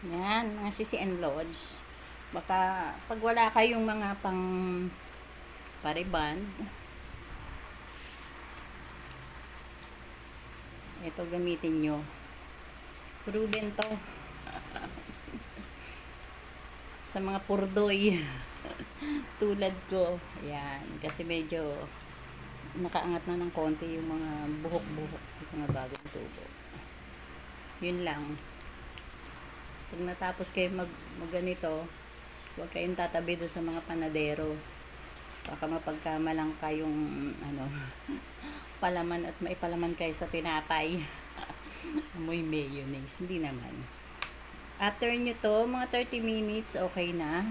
Yan, mga sisi and lods. Baka pag wala kayong mga pang pariband, ito gamitin nyo. Proven to sa mga purdoy tulad ko. Yan, kasi medyo nakaangat na ng konti yung mga buhok-buhok, yung mga bagong tubo. Yun lang. Pag natapos kayo mag ganito, huwag kayong tatabi doon sa mga panadero. Baka mapagkamalang kayong ano, palaman at maipalaman kayo sa tinapay. Amoy mayonnaise. Hindi naman. After nyo to, mga 30 minutes, okay na.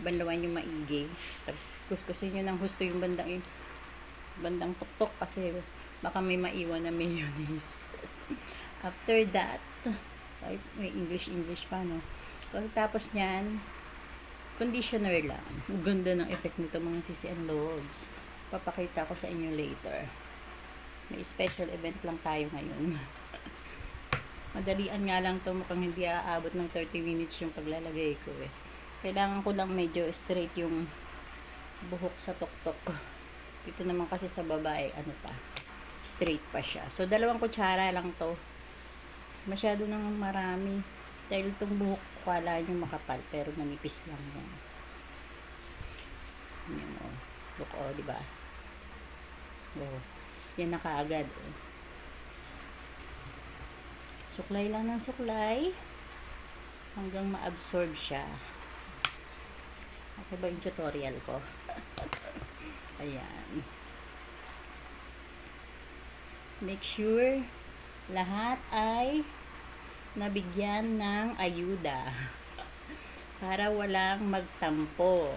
Bandawan yung maigi. Tapos kuskusin nyo ng husto yung bandang tuktok kasi baka may maiwan na mayonnaise. After that, ay, may English pa, no? Pagkatapos nyan, conditioner lang. Ganda ng effect nito mga sisi and loads. Papakita ko sa inyo later. May special event lang tayo ngayon. Madalian nga lang to, mukhang hindi aabot ng 30 minutes yung paglalagay ko eh. Kailangan ko lang medyo straight yung buhok sa tuktok. Dito naman kasi sa babae, ano pa, straight pa siya. So, 2 kutsara lang to. Masyado nang marami. Dahil itong buhok, kala nyo makapal, pero manipis lang yan. Yan o. Look o, diba? O, yan na kaagad o. Suklay lang ng suklay hanggang ma-absorb siya. Okay ba yung tutorial ko? Ayan. Make sure lahat ay nabigyan ng ayuda para walang magtampo.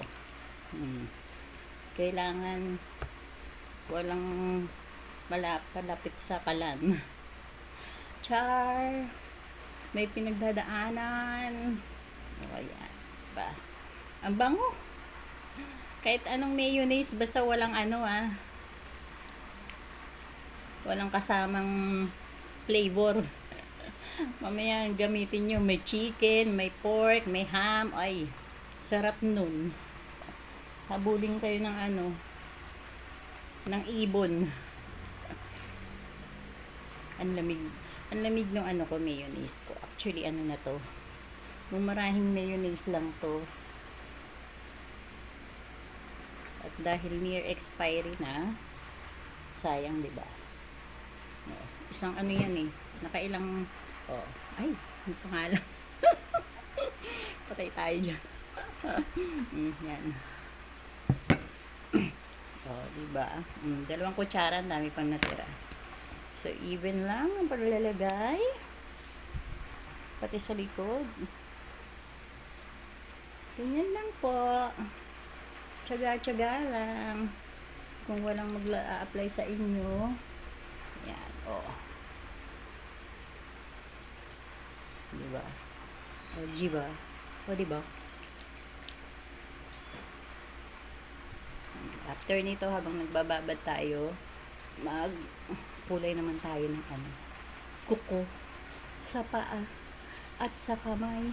Kailangan walang palapit sa kalan. Char! May pinagdadaanan. O, ayan. Ba? Ang bango. Kahit anong mayonnaise, basta walang walang kasamang flavor. Mamaya gamitin nyo, may chicken, may pork, may ham. Ay, sarap nun. Habulin kayo ng ng ibon. Ang lamig ng ko, mayonnaise ko. Actually, na to. Mumarahing mayonnaise lang to. At dahil near expiry na, sayang, diba? Isang yan eh. Nakailang, ay, hindi pa nga lang. Patay tayo dyan. Yan. Diba? 2 kutsara, ang dami pang natira. So, even lang ang paglalagay. Pati sa likod. Ganyan lang po. Tsaga-tsaga lang. Kung walang mag-a-apply sa inyo. Yan, diba? Diba? Diba? After nito, habang nagbababad tayo, magkulay naman tayo ng kuko sa paa at sa kamay.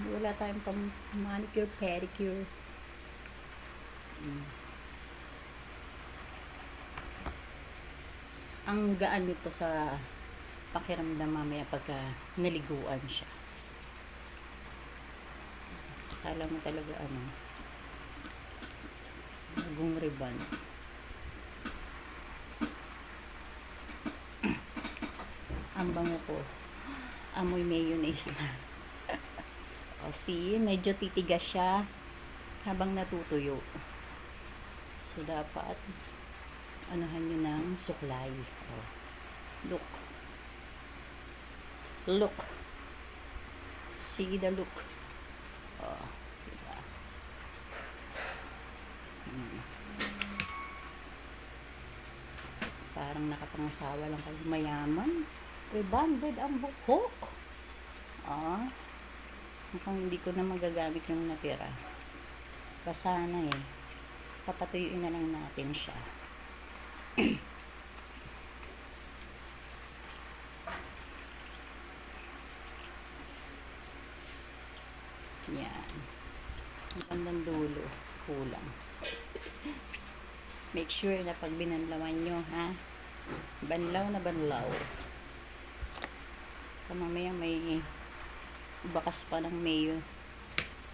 Wala tayong pang manicure, pedicure. Ang gaan nito sa pakiramdam mamaya pagka naliguan siya. Kala mo talaga bagong ribbon. Ang bango ko. Amoy mayonnaise na. See, medyo titigas siya habang natutuyo. So, dapat anuhan nyo ng suklay. Look. Look. See the look. Diba? Parang nakapangasawa lang kayo. Mayaman. Rebonded ang buhok. Mukhang hindi ko na magagamit yung natira. Basa na eh. Papatuyuin na lang natin siya. Yan. Ang bandang dulo. Kulang. Make sure na pag binanlawan nyo, ha? Banlaw na banlaw. Mamaya may bakas pa ng mayo.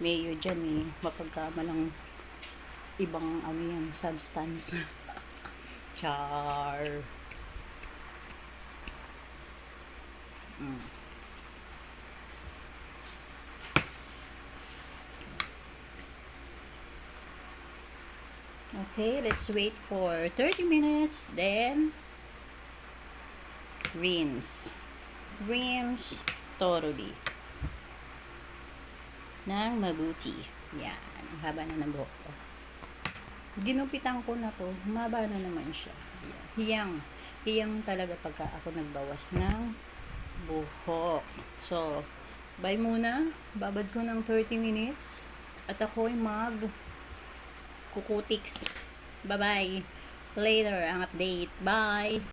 Mayo dyan eh. Mapagkamalang ibang ano yan, substance. Char. Okay, let's wait for 30 minutes. Then, rinse. Rinse thoroughly. Nang mabuti. Yan. Ang haba na ng buhok ko. Ginupitan ko na to. Humaba na naman siya. Yan. Hiyang. Hiyang talaga pagka ako nagbawas ng buhok. So, bye muna. Babad ko ng 30 minutes. At ako'y kukutiks. Bye-bye. Later ang update. Bye!